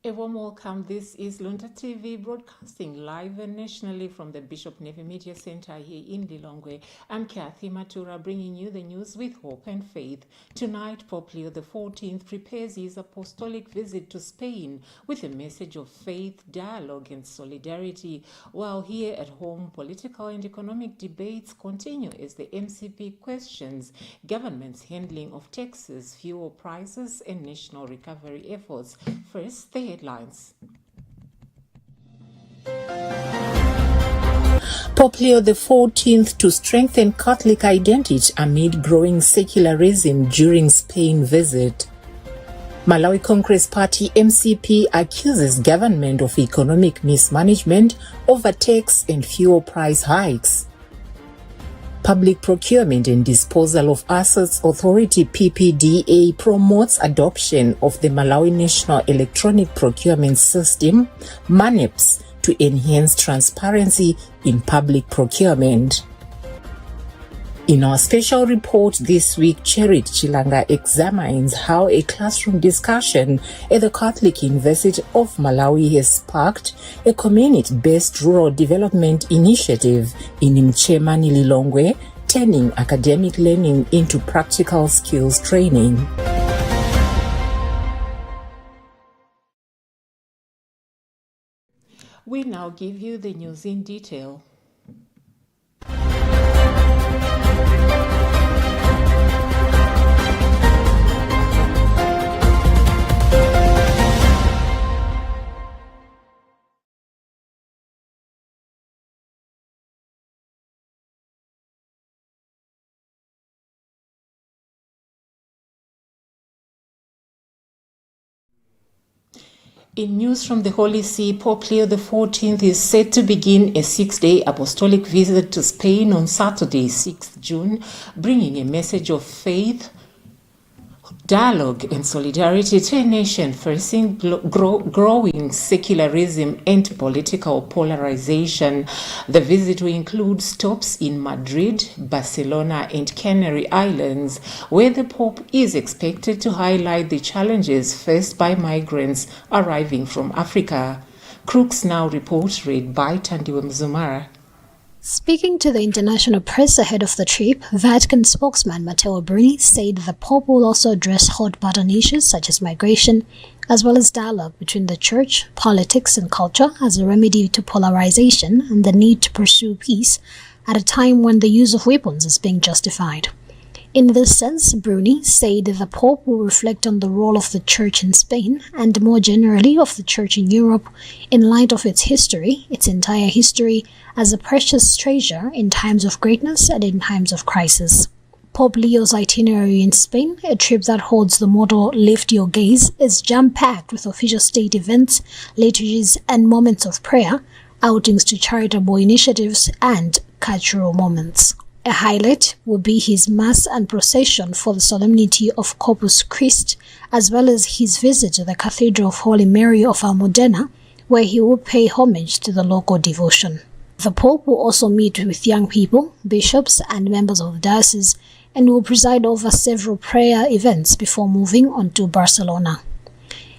A warm welcome. This is Luntha TV broadcasting live and nationally from the Bishop Nevi Media Center here in Lilongwe. I'm Kathy Matura bringing you the news with hope and faith. Tonight, Pope Leo XIV prepares his apostolic visit to Spain with a message of faith, dialogue and solidarity. While here at home, political and economic debates continue as the MCP questions government's handling of taxes, fuel prices and national recovery efforts. First, the headlines. Pope Leo XIV to strengthen Catholic identity amid growing secularism during Spain visit. Malawi Congress Party MCP accuses government of economic mismanagement over tax and fuel price hikes. Public Procurement and Disposal of Assets Authority PPDA promotes adoption of the Malawi National Electronic Procurement System, MANEPS, to enhance transparency in public procurement. In our special report this week, Cherit Chilanga examines how a classroom discussion at the Catholic University of Malawi has sparked a community-based rural development initiative in Mchemani Lilongwe, turning academic learning into practical skills training. We now give you the news in detail. In news from the Holy See, Pope Leo XIV is set to begin a 6-day apostolic visit to Spain on Saturday, 6th June, bringing a message of faith, dialogue and solidarity to a nation facing growing secularism and political polarization. The visit will include stops in Madrid, Barcelona and Canary Islands, where the Pope is expected to highlight the challenges faced by migrants arriving from Africa. Crooks Now report read by Tandiwe Mzumara. Speaking to the international press ahead of the trip, Vatican spokesman Matteo Bruni said the Pope will also address hot-button issues such as migration, as well as dialogue between the Church, politics and culture as a remedy to polarization and the need to pursue peace at a time when the use of weapons is being justified. In this sense, Bruni said the Pope will reflect on the role of the Church in Spain and more generally of the Church in Europe in light of its history, its entire history, as a precious treasure in times of greatness and in times of crisis. Pope Leo's itinerary in Spain, a trip that holds the motto "Lift Your Gaze," is jam-packed with official state events, liturgies and moments of prayer, outings to charitable initiatives and cultural moments. A highlight will be his Mass and procession for the solemnity of Corpus Christi, as well as his visit to the Cathedral of Holy Mary of Almudena, where he will pay homage to the local devotion. The Pope will also meet with young people, bishops and members of the diocese, and will preside over several prayer events before moving on to Barcelona.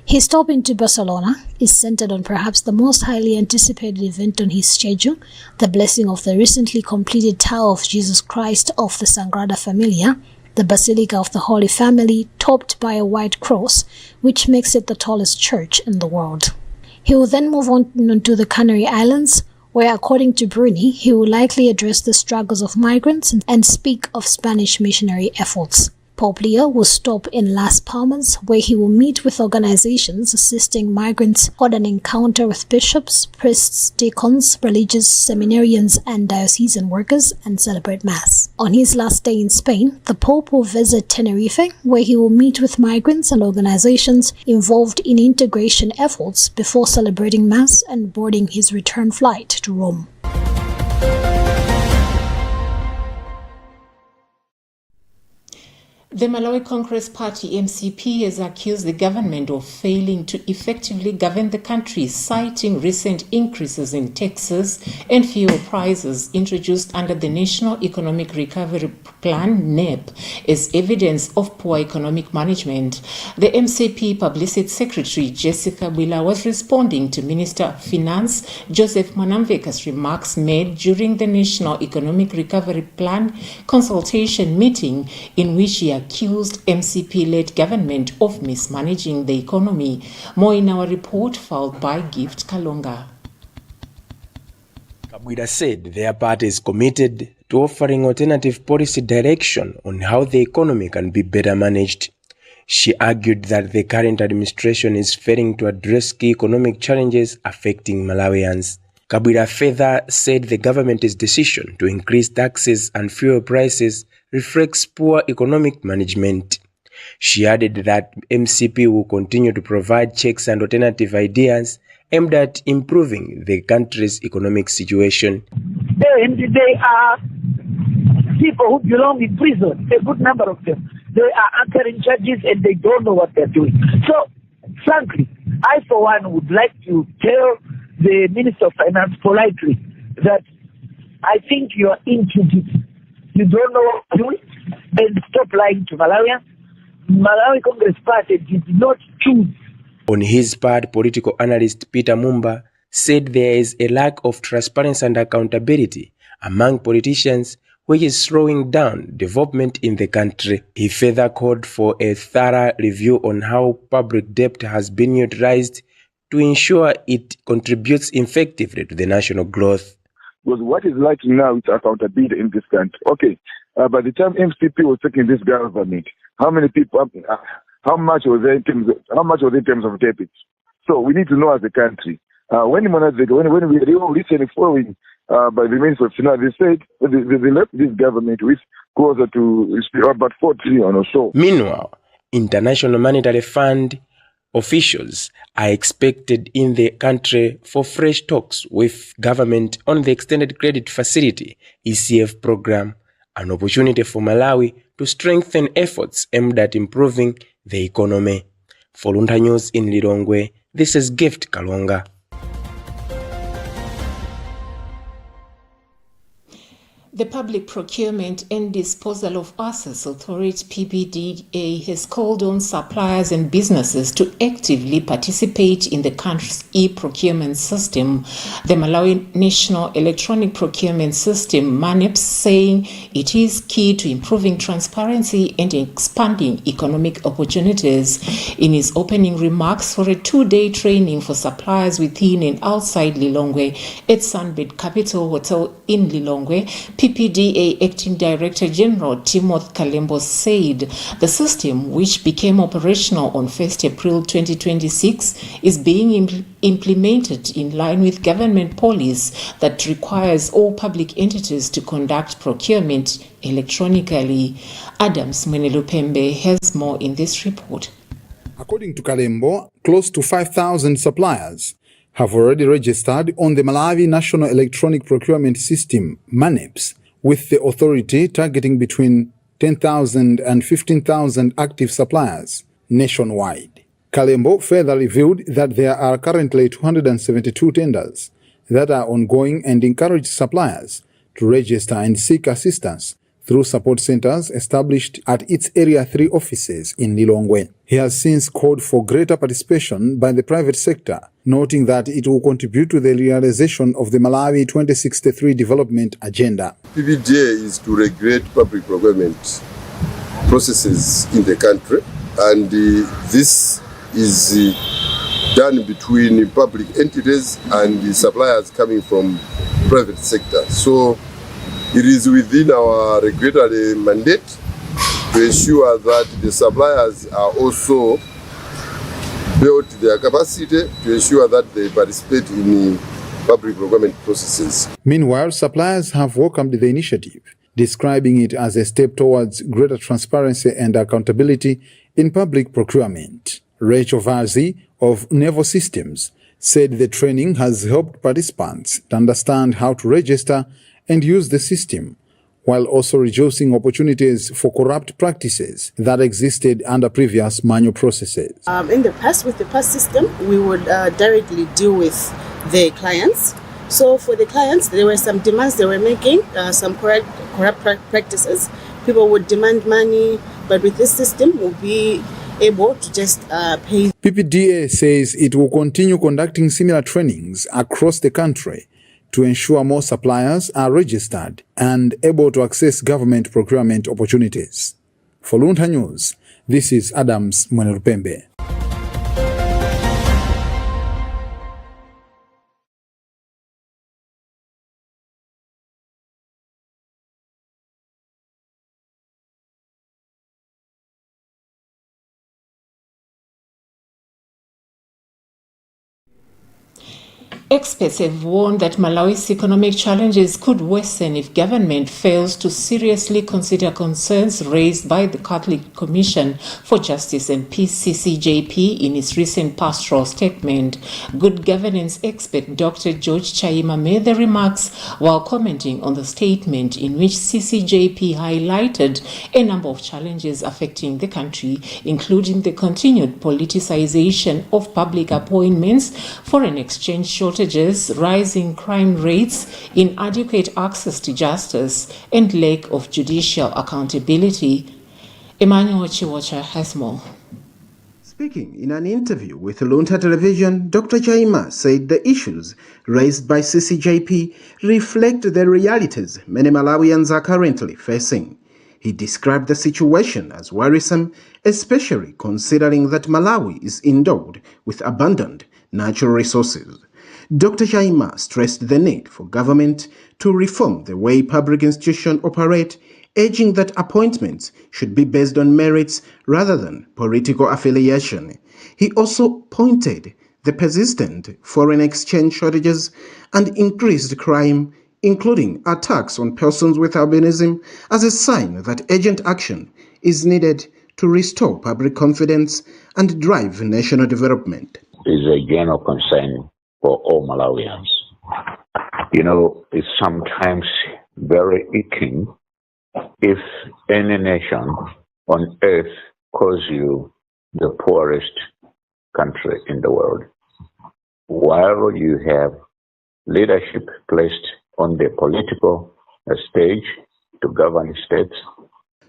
His stop into Barcelona is centered on perhaps the most highly anticipated event on his schedule, the blessing of the recently completed Tower of Jesus Christ of the Sagrada Familia, the Basilica of the Holy Family, topped by a white cross, which makes it the tallest church in the world. He will then move on to the Canary Islands, where, according to Bruni, he will likely address the struggles of migrants and speak of Spanish missionary efforts. Pope Leo will stop in Las Palmas, where he will meet with organizations assisting migrants, hold an encounter with bishops, priests, deacons, religious seminarians and diocesan workers, and celebrate Mass. On his last day in Spain, the Pope will visit Tenerife, where he will meet with migrants and organizations involved in integration efforts before celebrating Mass and boarding his return flight to Rome. The Malawi Congress Party MCP has accused the government of failing to effectively govern the country, citing recent increases in taxes and fuel prices introduced under the National Economic Recovery Plan (NEP) as evidence of poor economic management. The MCP Publicity Secretary Jessica Bwila was responding to Minister of Finance Joseph Mwanamveka's remarks made during the National Economic Recovery Plan consultation meeting, in which he accused MCP-led government of mismanaging the economy. More in our report filed by Gift Kalonga. Kabwira said their party is committed to offering alternative policy direction on how the economy can be better managed. She argued that the current administration is failing to address key economic challenges affecting Malawians. Kabwira further said the government's decision to increase taxes and fuel prices reflects poor economic management. She added that MCP will continue to provide checks and alternative ideas aimed at improving the country's economic situation. They are people who belong in prison, a good number of them. They are answering charges and they don't know what they're doing. So, frankly, I for one would like to tell the Minister of Finance politely that I think you are in too deep. You don't know what to do, and stop lying to Malawians. Malawi Congress Party did not choose. On his part, political analyst Peter Mumba said there is a lack of transparency and accountability among politicians, which is slowing down development in the country. He further called for a thorough review on how public debt has been utilized to ensure it contributes effectively to the national growth. Because what is lacking now is accountability in this country. Okay, by the time MCP was taking this government, how many people? How much was there in terms of debt? So we need to know as a country. When we recently following by the Minister of Finance, they said they left this government with closer to about 4 trillion or so. Meanwhile, International Monetary Fund officials are expected in the country for fresh talks with government on the Extended Credit Facility (ECF) program, an opportunity for Malawi to strengthen efforts aimed at improving the economy. For Luntha News in Lilongwe, this is Gift Kalonga. The Public Procurement and Disposal of Assets Authority (PPDA) has called on suppliers and businesses to actively participate in the country's e-procurement system. The Malawi National Electronic Procurement System (MANEPS) saying it is key to improving transparency and expanding economic opportunities. In his opening remarks for a 2-day training for suppliers within and outside Lilongwe at Sunbed Capital Hotel in Lilongwe, PPDA Acting Director General Timothy Kalembo said the system, which became operational on 1st April 2026, is being implemented in line with government policy that requires all public entities to conduct procurement electronically. Adams Mwenelupembe has more in this report. According to Kalembo, close to 5,000 suppliers have already registered on the Malawi National Electronic Procurement System (MANEPS), with the authority targeting between 10,000 and 15,000 active suppliers nationwide. Kalembo further revealed that there are currently 272 tenders that are ongoing and encouraged suppliers to register and seek assistance through support centers established at its Area 3 offices in Lilongwe. He has since called for greater participation by the private sector, noting that it will contribute to the realization of the Malawi 2063 development agenda. PPDA is to regulate public procurement processes in the country, and this is done between public entities and the suppliers coming from private sector. So it is within our regulatory mandate to ensure that the suppliers are also built their capacity to ensure that they participate in public procurement processes. Meanwhile, suppliers have welcomed the initiative, describing it as a step towards greater transparency and accountability in public procurement. Rachel Varzi of Naval Systems said the training has helped participants to understand how to register and use the system, while also reducing opportunities for corrupt practices that existed under previous manual processes. In the past, with the past system, we would directly deal with the clients. So for the clients, there were some demands they were making, some corrupt practices. People would demand money, but with this system, we'll be able to just pay. PPDA says it will continue conducting similar trainings across the country to ensure more suppliers are registered and able to access government procurement opportunities. For Luntha News, this is Adams Mwenerupembe. Experts have warned that Malawi's economic challenges could worsen if government fails to seriously consider concerns raised by the Catholic Commission for Justice and Peace (CCJP) in its recent pastoral statement. Good governance expert Dr. George Chaima made the remarks while commenting on the statement, in which CCJP highlighted a number of challenges affecting the country, including the continued politicization of public appointments, foreign exchange shortages, rising crime rates, inadequate access to justice, and lack of judicial accountability. Emmanuel Chiwocha has more. Speaking in an interview with Luntha Television, Dr. Chaima said the issues raised by CCJP reflect the realities many Malawians are currently facing. He described the situation as worrisome, especially considering that Malawi is endowed with abundant natural resources. Dr. Chaima stressed the need for government to reform the way public institutions operate, urging that appointments should be based on merits rather than political affiliation. He also pointed the persistent foreign exchange shortages and increased crime, including attacks on persons with albinism, as a sign that urgent action is needed to restore public confidence and drive national development. It is a general concern for all Malawians. You know, it's sometimes very aching if any nation on earth calls you the poorest country in the world, while you have leadership placed on the political stage to govern states.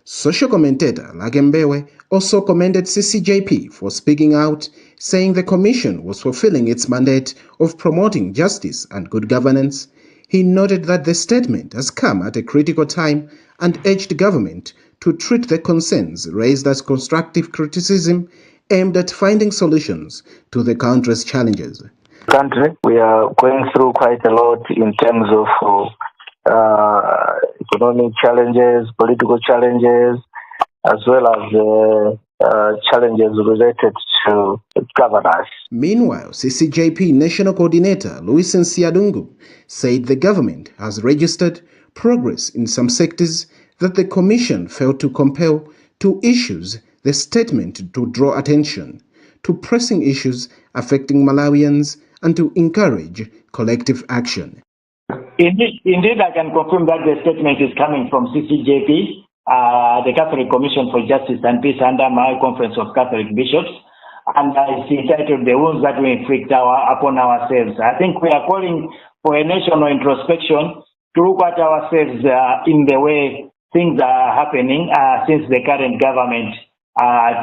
Social commentator Lagembewe also commended CCJP for speaking out, saying the commission was fulfilling its mandate of promoting justice and good governance. He noted that the statement has come at a critical time and urged government to treat the concerns raised as constructive criticism aimed at finding solutions to the country's challenges. Country, we are going through quite a lot in terms of economic challenges, political challenges, as well as challenges related to governance. Meanwhile, CCJP National Coordinator Luis Nsiadungu said the government has registered progress in some sectors that the Commission failed to compel to issues the statement to draw attention to pressing issues affecting Malawians and to encourage collective action. Indeed, I can confirm that the statement is coming from CCJP, the Catholic Commission for Justice and Peace under my Conference of Catholic Bishops, and it's entitled "The Wounds That We Inflict Upon Ourselves." I think we are calling for a national introspection to look at ourselves in the way things are happening since the current government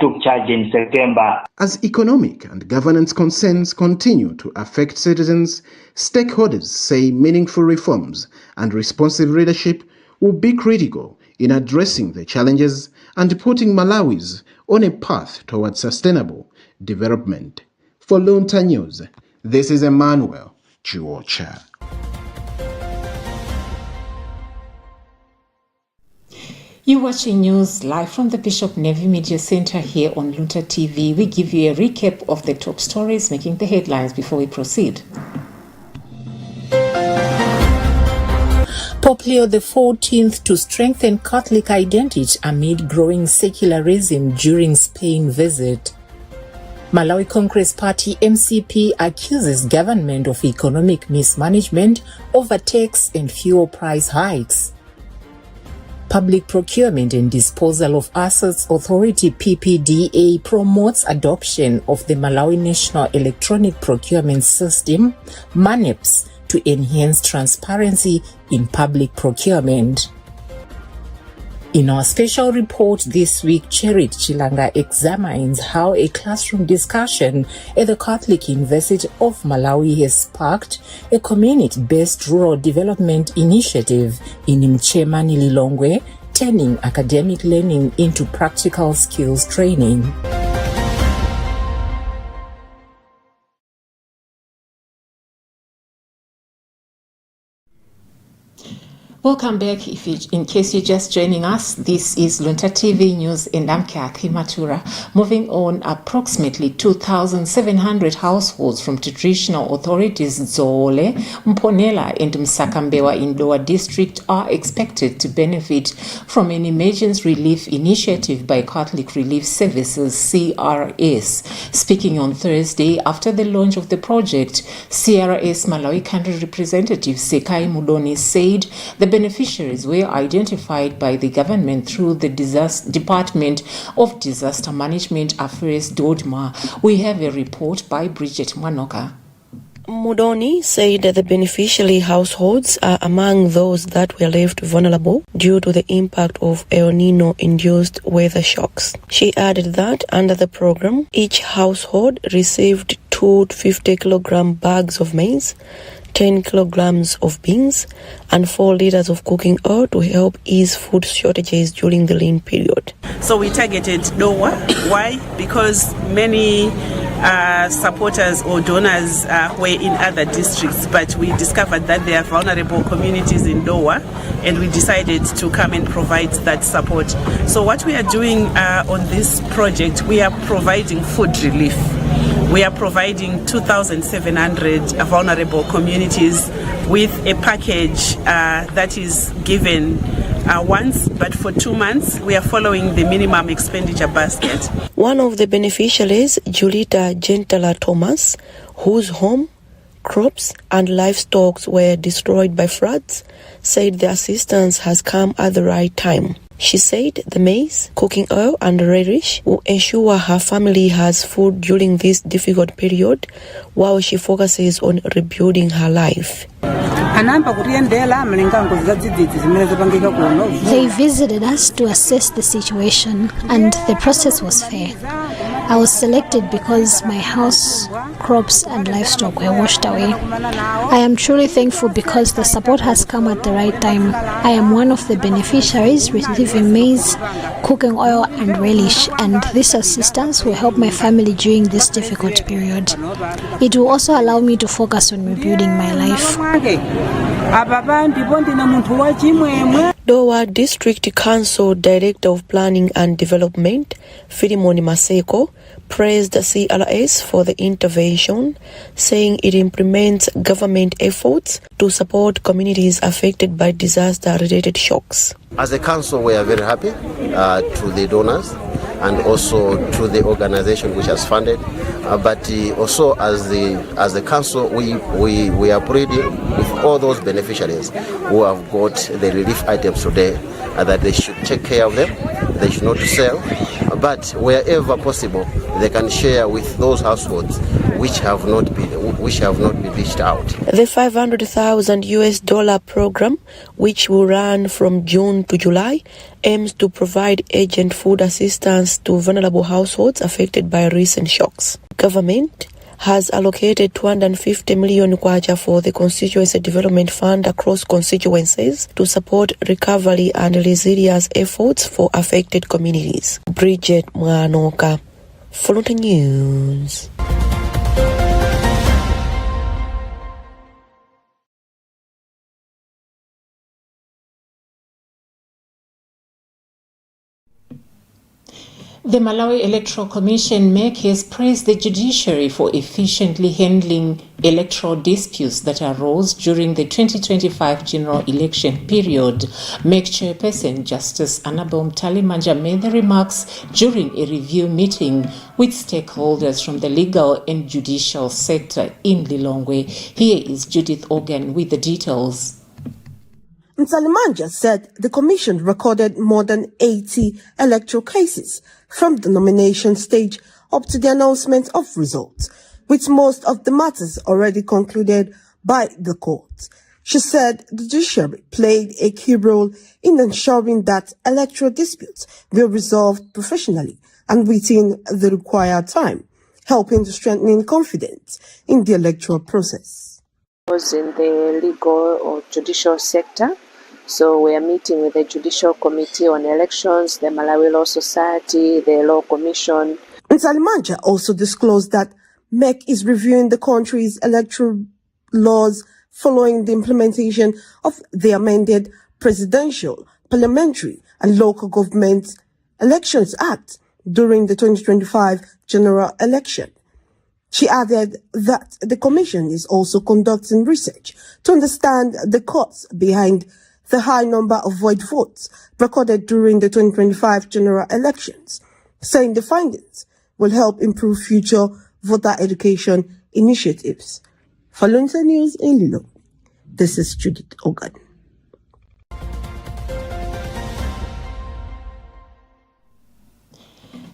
took charge in September. As economic and governance concerns continue to affect citizens, stakeholders say meaningful reforms and responsive leadership will be critical in addressing the challenges and putting Malawi's on a path towards sustainable development. For Luntha News, this is Emmanuel Chiwocha. You're watching news live from the Bishop Navy Media Center here on Luntha TV. We give you a recap of the top stories making the headlines before we proceed. Pope Leo XIV to strengthen Catholic identity amid growing secularism during Spain visit. Malawi Congress Party MCP accuses government of economic mismanagement over tax and fuel price hikes. Public Procurement and Disposal of Assets Authority PPDA promotes adoption of the Malawi National Electronic Procurement System, MANEPS, to enhance transparency in public procurement. In our special report this week, Cherit Chilanga examines how a classroom discussion at the Catholic University of Malawi has sparked a community-based rural development initiative in Mchemani Lilongwe, turning academic learning into practical skills training. Welcome back. In case you're just joining us, this is Luntha TV News and I'm Kathy Matura. Moving on, approximately 2,700 households from traditional authorities Zole, Mponela and Msakambewa in Lower District are expected to benefit from an emergency relief initiative by Catholic Relief Services, CRS. Speaking on Thursday after the launch of the project, CRS Malawi Country Representative Sekai Mudoni said the beneficiaries were identified by the government through the Department of Disaster Management Affairs, DODMA. We have a report by Bridget Mwanoka. Mudoni said that the beneficiary households are among those that were left vulnerable due to the impact of El Nino-induced weather shocks. She added that under the program, each household received 2 50-kilogram bags of maize, 10 kilograms of beans, and 4 liters of cooking oil to help ease food shortages during the lean period. So we targeted Dowa. Why? Because many supporters or donors were in other districts, but we discovered that there are vulnerable communities in Dowa, and we decided to come and provide that support. So what we are doing on this project, we are providing food relief. We are providing 2,700 vulnerable communities with a package that is given once, but for 2 months. We are following the minimum expenditure basket. One of the beneficiaries, Julita Gentala Thomas, whose home, crops and livestock were destroyed by floods, said the assistance has come at the right time. She said the maize, cooking oil and relish will ensure her family has food during this difficult period while she focuses on rebuilding her life. They visited us to assess the situation, and the process was fair. I was selected because my house, crops and livestock were washed away. I am truly thankful because the support has come at the right time. I am one of the beneficiaries receiving maize, cooking oil and relish, and this assistance will help my family during this difficult period. It will also allow me to focus on rebuilding my life. Dowa District Council Director of Planning and Development, Filimoni Maseko, praised the CRS for the intervention, saying it implements government efforts to support communities affected by disaster-related shocks. As a council, we are very happy to the donors and also to the organization which has funded. But also as the council, we are pleading with all those beneficiaries who have got the relief items today that they should take care of them. They should not sell, but wherever possible, they can share with those households which have not been reached out. The $500,000 program, which will run from June to July, aims to provide urgent food assistance to vulnerable households affected by recent shocks. Government has allocated 250 million kwacha for the Constituency Development Fund across constituencies to support recovery and resilience efforts for affected communities. Bridget Mwanoka, Luntha News. The Malawi Electoral Commission MEC has praised the judiciary for efficiently handling electoral disputes that arose during the 2025 general election period. MEC Chairperson Justice Annabel Mtalimanja made the remarks during a review meeting with stakeholders from the legal and judicial sector in Lilongwe. Here is Judith Organ with the details. Nsalimanja said the commission recorded more than 80 electoral cases from the nomination stage up to the announcement of results, with most of the matters already concluded by the court. She said the judiciary played a key role in ensuring that electoral disputes were resolved professionally and within the required time, helping to strengthen confidence in the electoral process. Was in the legal or judicial sector. So we are meeting with the Judicial Committee on Elections, the Malawi Law Society, the Law Commission. Nsalimanja also disclosed that MEC is reviewing the country's electoral laws following the implementation of the amended Presidential, Parliamentary and Local Government Elections Act during the 2025 general election. She added that the Commission is also conducting research to understand the cause behind the high number of void votes recorded during the 2025 general elections, saying the findings will help improve future voter education initiatives. For Luntha News in Lilo, this is Judith Ogan.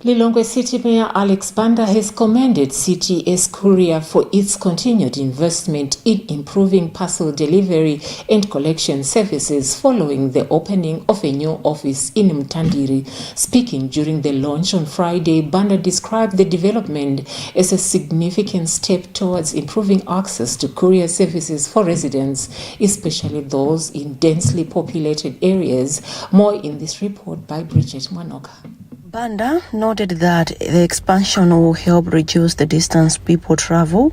Lilongwe City Mayor Alex Banda has commended CTS Courier for its continued investment in improving parcel delivery and collection services following the opening of a new office in Mtandiri. Speaking during the launch on Friday, Banda described the development as a significant step towards improving access to courier services for residents, especially those in densely populated areas. More in this report by Bridget Manoka. Banda noted that the expansion will help reduce the distance people travel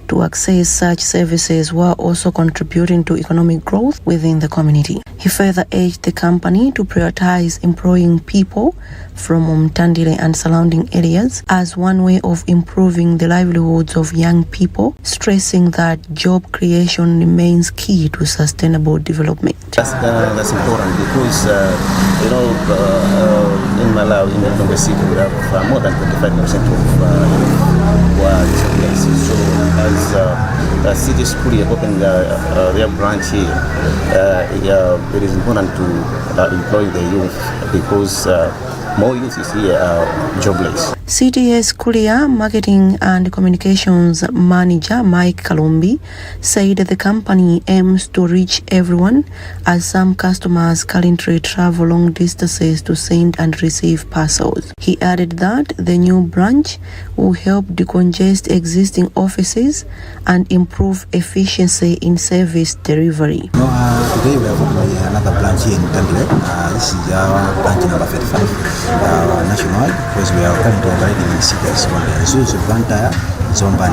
to access such services while also contributing to economic growth within the community. He further urged the company to prioritize employing people from Mtandile and surrounding areas as one way of improving the livelihoods of young people, stressing that job creation remains key to sustainable development. That's important because, in Malawi, in the Luntha City, we have more than 25% of disabilities. So as the city school opened their branch here, it is important to employ the youth because more youth is here jobless. CTS Courier Marketing and Communications Manager Mike Kalumbi said the company aims to reach everyone as some customers currently travel long distances to send and receive parcels. He added that the new branch will help decongest existing offices and improve efficiency in service delivery. Today we have another branch here in Mtandile. This is our branch number 35 nationwide because we are currently operating in cities only. So it's Luntha, Zomba,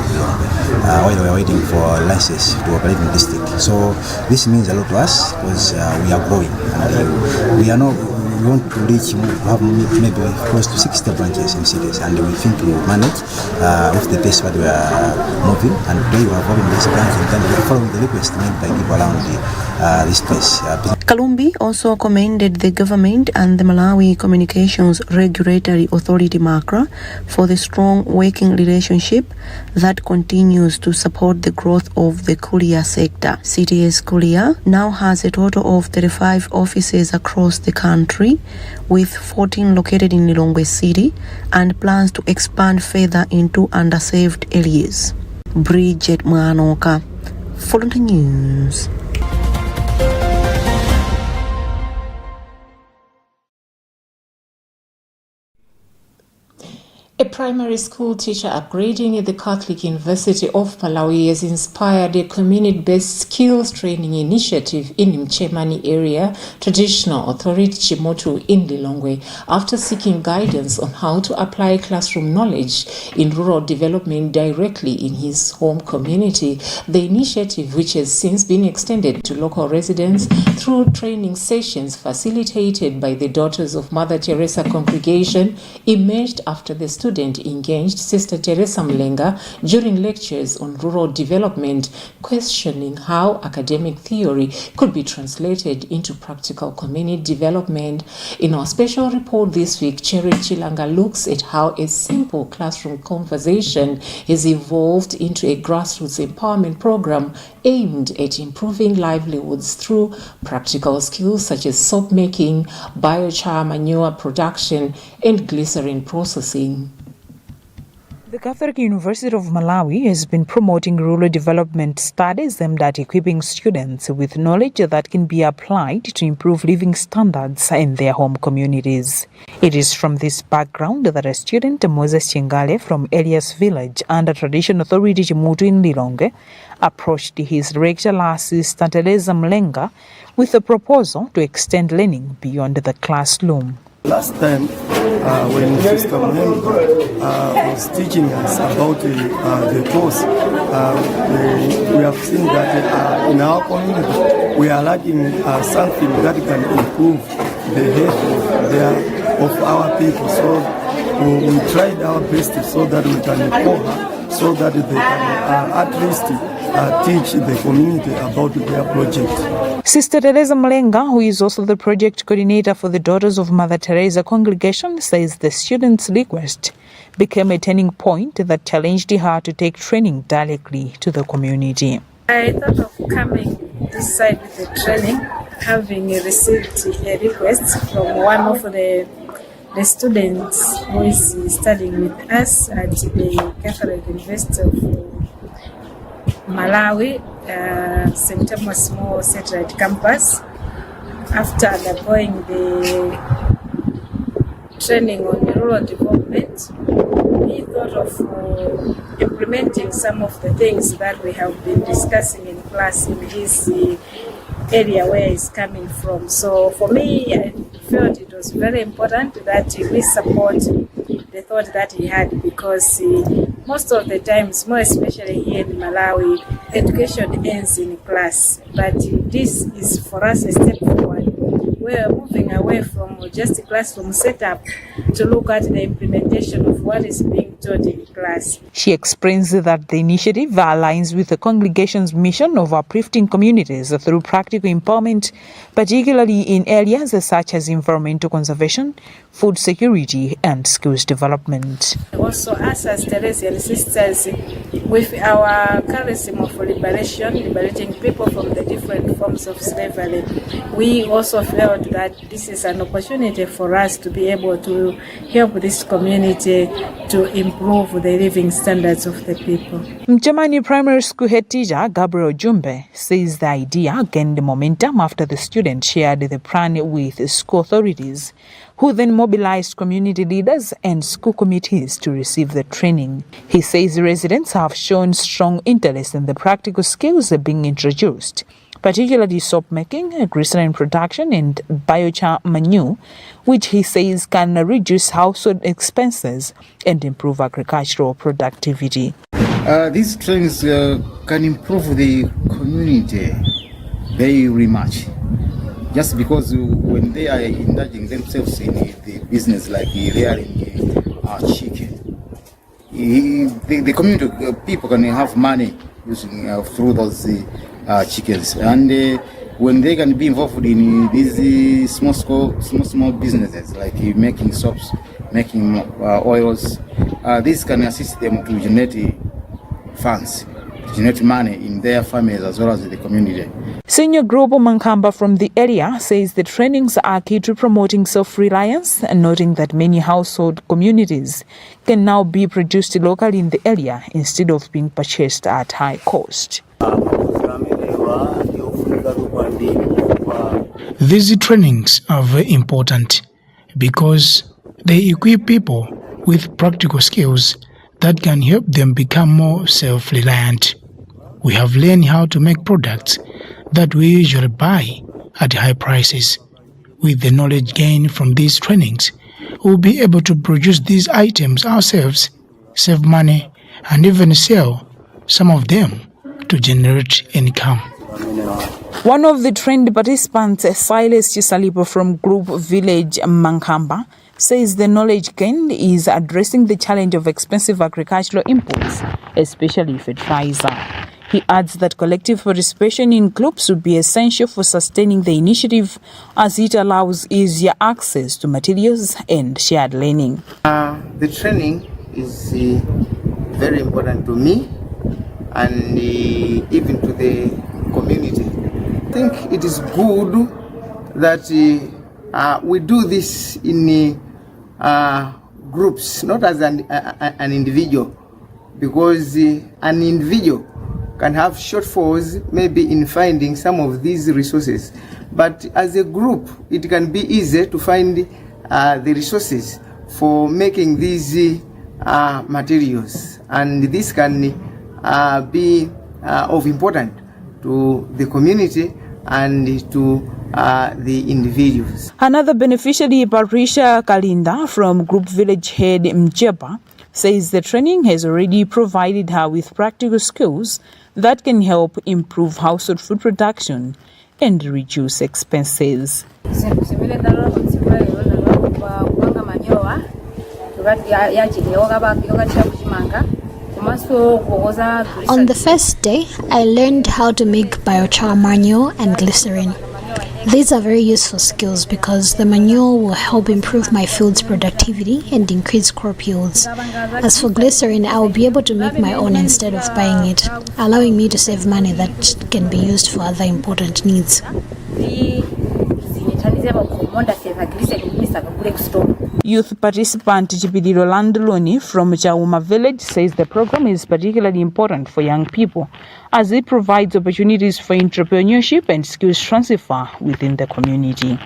while we are waiting for license to operate in district. So this means a lot to us because we are growing and we want to reach, to have maybe close to 60 branches in cities, and we think we will manage with the pace that we are moving. And today we are having this branch and then we are following the request made by people around this place. Kalumbi also commended the government and the Malawi Communications Regulatory Authority MACRA for the strong working relationship that continues to support the growth of the courier sector. CTS Courier now has a total of 35 offices across the country, with 14 located in Lilongwe City, and plans to expand further into underserved areas. Bridget Manoka, for the news. A primary school teacher upgrading at the Catholic University of Malawi has inspired a community-based skills training initiative in Mchemani area traditional authority Chimotu in Lilongwe after seeking guidance on how to apply classroom knowledge in rural development directly in his home community. The initiative, which has since been extended to local residents through training sessions facilitated by the Daughters of Mother Teresa congregation, emerged after the students student engaged Sister Teresa Mlenga during lectures on rural development, questioning how academic theory could be translated into practical community development. In our special report this week, Cherry Chilanga looks at how a simple classroom conversation has evolved into a grassroots empowerment program aimed at improving livelihoods through practical skills such as soap making, biochar manure production, and glycerin processing. The Catholic University of Malawi has been promoting rural development studies aimed at equipping students with knowledge that can be applied to improve living standards in their home communities. It is from this background that a student, Moses Chingale from Elias Village under Tradition Authority Chimutu in Lilongwe, approached his regular assistant Teresa Mlenga with a proposal to extend learning beyond the classroom. Last time when Sister Mlenga was teaching us about the course, we have seen that in our community we are lacking something that can improve the health of our people. So we tried our best so that we can empower her, so that they can at least teach the community about their project. Sister Teresa Mlenga, who is also the project coordinator for the Daughters of Mother Teresa congregation, says the students' request became a turning point that challenged her to take training directly to the community. I thought of coming this side with the training, having received a request from one of the students who is studying with us at the Catholic University of Malawi, St. Thomas More Satellite Campus. After undergoing the training on rural development, we thought of implementing some of the things that we have been discussing in class in his area where he's coming from. So for me, I felt it was very important that we support the thought that he had, because most of the times, more especially here in Malawi, education ends in class. But this is for us a step forward. We're moving away from just a classroom setup to look at the implementation of what is being taught in class. She explains that the initiative aligns with the congregation's mission of uplifting communities through practical empowerment, particularly in areas such as environmental conservation, food security, and skills development. Also, us as Teresian sisters, with our charism of liberating people from the different forms of slavery, we also felt that this is an opportunity for us to be able to help this community to improve the living standards of the people. Mchamani Primary School head teacher Gabriel Jumbe says the idea gained momentum after the students shared the plan with school authorities, who then mobilized community leaders and school committees to receive the training. He says residents have shown strong interest in the practical skills being introduced, particularly soap making, glycerin production, and biochar manure, which he says can reduce household expenses and improve agricultural productivity. These trainings can improve the community very much. Just because when they are indulging themselves in the business like rearing chicken, the community people can have money using through those chickens, and when they can be involved in these small businesses like making soaps, making oils, this can assist them to generate funds, generate money in their families as well as the community. Senior Global Mankamba from the area says the trainings are key to promoting self-reliance, and noting that many household communities can now be produced locally in the area instead of being purchased at high cost. These trainings are very important because they equip people with practical skills that can help them become more self-reliant. We have learned how to make products that we usually buy at high prices. With the knowledge gained from these trainings, we'll be able to produce these items ourselves, save money, and even sell some of them to generate income. One of the trained participants, Silas Chisalipo from Group Village Mankamba, says the knowledge gained is addressing the challenge of expensive agricultural inputs, especially fertilizer. He adds that collective participation in groups would be essential for sustaining the initiative as it allows easier access to materials and shared learning. The training is very important to me and even to the community. I think it is good that we do this in groups, not as an individual, because an individual can have shortfalls maybe in finding some of these resources. But as a group, it can be easy to find the resources for making these materials. And this can be of importance to the community and to the individuals. Another beneficiary, Patricia Kalinda from Group Village Head Mchepa, says the training has already provided her with practical skills that can help improve household food production and reduce expenses. On the first day, I learned how to make biochar manure and glycerin. These are very useful skills because the manure will help improve my field's productivity and increase crop yields. As for glycerin, I will be able to make my own instead of buying it, allowing me to save money that can be used for other important needs. Youth participant Chipidiro Landloni from Chauma village says the program is particularly important for young people as it provides opportunities for entrepreneurship and skills transfer within the community.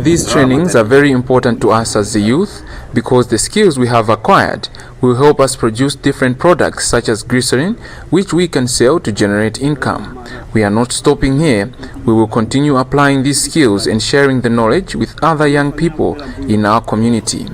These trainings are very important to us as the youth because the skills we have acquired will help us produce different products such as glycerin, which we can sell to generate income. We are not stopping here. We will continue applying these skills and sharing the knowledge with other young people in our community.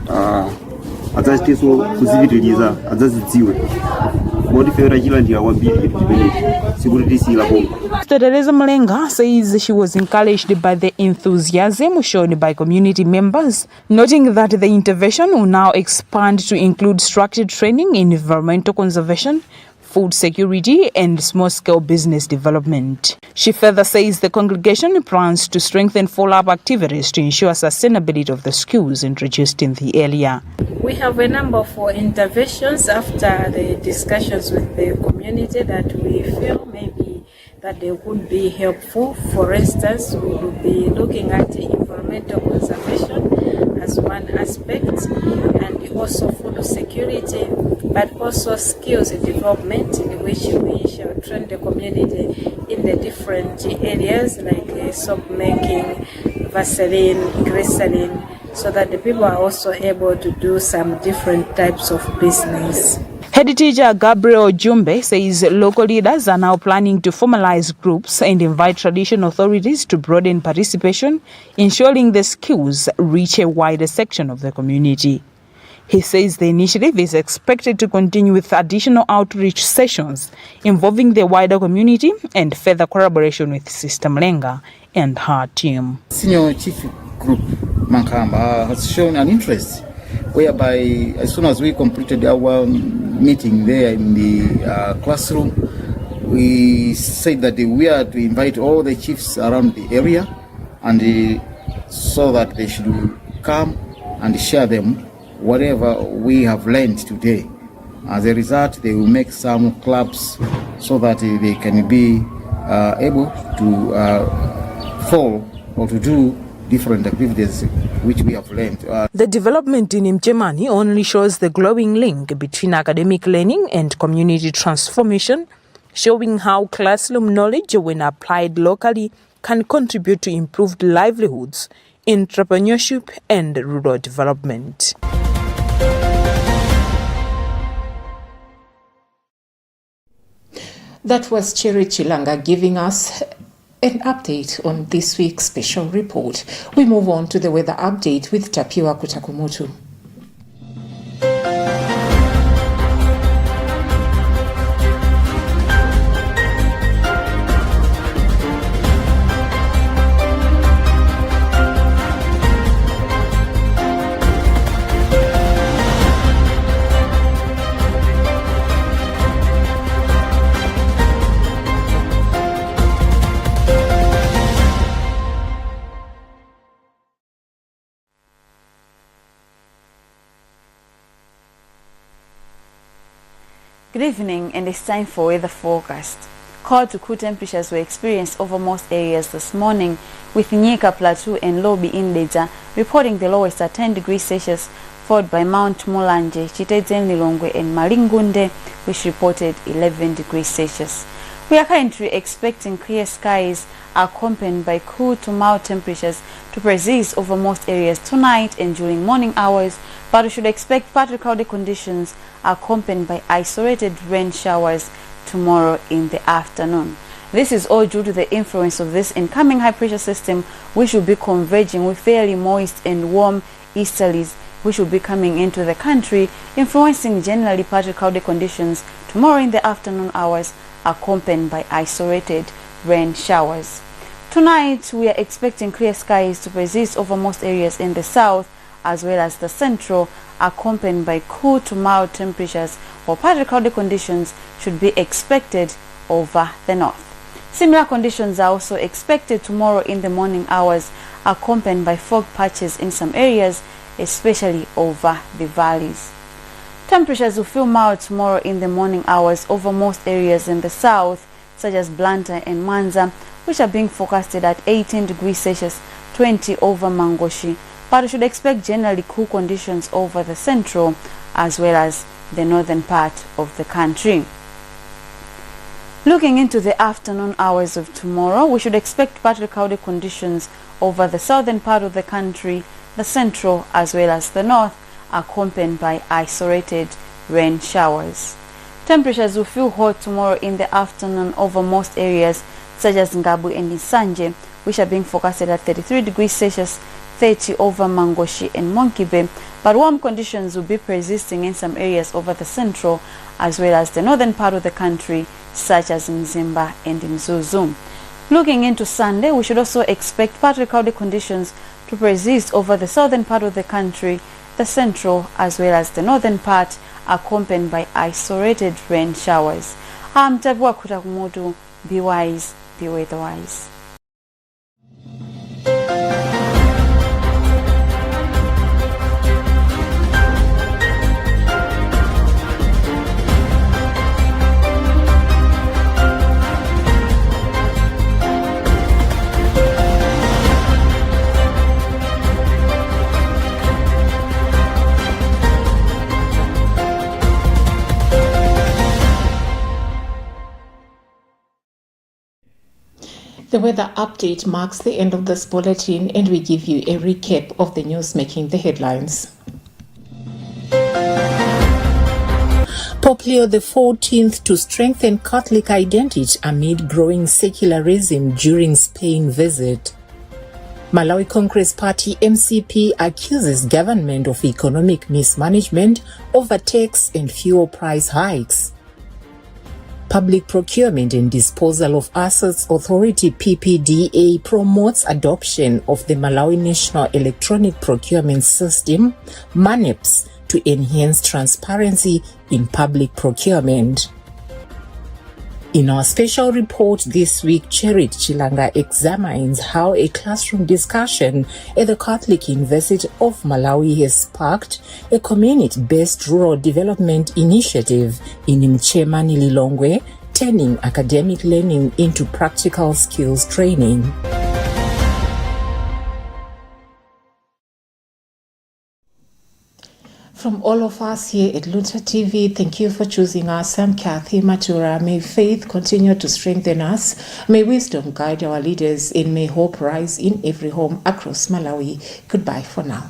Teresa Mlenga says she was encouraged by the enthusiasm shown by community members, noting that the intervention will now expand to include structured training in environmental conservation, food security, and small-scale business development. She further says the congregation plans to strengthen follow-up activities to ensure sustainability of the skills introduced in the area. We have a number of interventions after the discussions with the community that we feel maybe that they would be helpful. For instance, we will be looking at environmental conservation as one aspect, and also food security, but also skills development, in which we shall train the community in the different areas like soap making, Vaseline, glycerin, so that the people are also able to do some different types of business. Head teacher Gabriel Jumbe says local leaders are now planning to formalize groups and invite traditional authorities to broaden participation, ensuring the skills reach a wider section of the community. He says the initiative is expected to continue with additional outreach sessions involving the wider community and further collaboration with Sister Mlenga and her team. Senior Chief Group Mankamba has shown an interest whereby as soon as we completed our meeting there in the classroom, we said that we are to invite all the chiefs around the area and so that they should come and share them whatever we have learned today. As a result, they will make some clubs so that they can be able to follow or to do different activities which we have learned. The development in Mchemani only shows the glowing link between academic learning and community transformation, showing how classroom knowledge, when applied locally, can contribute to improved livelihoods, entrepreneurship, and rural development. That was Cherry Chilanga giving us an update on this week's special report. We move on to the weather update with Tapiwa Kutakumotu. Good evening, and it's time for weather forecast. Cold to cool temperatures were experienced over most areas this morning, with Nyika Plateau and Lobi Indeja reporting the lowest at 10 degrees Celsius, followed by Mount Mulanje, Chitezen Lilongwe and Malingunde, which reported 11 degrees Celsius. We are currently expecting clear skies accompanied by cool to mild temperatures to persist over most areas tonight and during morning hours, but we should expect partly cloudy conditions accompanied by isolated rain showers tomorrow in the afternoon. This is all due to the influence of this incoming high pressure system, which will be converging with fairly moist and warm easterlies, which will be coming into the country, influencing generally partly cloudy conditions tomorrow in the afternoon hours, accompanied by isolated rain showers. Tonight, we are expecting clear skies to persist over most areas in the south as well as the central, accompanied by cool to mild temperatures, while partly cloudy conditions should be expected over the north. Similar conditions are also expected tomorrow in the morning hours, accompanied by fog patches in some areas, especially over the valleys. Temperatures will feel mild tomorrow in the morning hours over most areas in the south, such as Luntha and Manza, which are being forecasted at 18 degrees Celsius, 20 over Mangoshi, but we should expect generally cool conditions over the central as well as the northern part of the country. Looking into the afternoon hours of tomorrow, we should expect partly cloudy conditions over the southern part of the country, the central as well as the north, accompanied by isolated rain showers. Temperatures will feel hot tomorrow in the afternoon over most areas such as Ngabu and Isanje, which are being forecasted at 33 degrees Celsius, 30 over Mangoshi and Monkibe, but warm conditions will be persisting in some areas over the central as well as the northern part of the country, such as Mzimba and Mzuzu. Looking into Sunday, we should also expect partly cloudy conditions to persist over the southern part of the country, the central as well as the northern part, accompanied by isolated rain showers. I'm Tabua Kutakumodu. Be wise, be weatherwise. The weather update marks the end of this bulletin, and we give you a recap of the news making the headlines. Pope Leo XIV to strengthen Catholic identity amid growing secularism during Spain visit. Malawi Congress Party MCP accuses government of economic mismanagement over tax and fuel price hikes. Public Procurement and Disposal of Assets Authority PPDA promotes adoption of the Malawi National Electronic Procurement System, MANEPS, to enhance transparency in public procurement. In our special report this week, Cherit Chilanga examines how a classroom discussion at the Catholic University of Malawi has sparked a community-based rural development initiative in Mchemani Lilongwe, turning academic learning into practical skills training. From all of us here at Luntha TV, thank you for choosing us. I'm Kathy Matura. May faith continue to strengthen us. May wisdom guide our leaders, and may hope rise in every home across Malawi. Goodbye for now.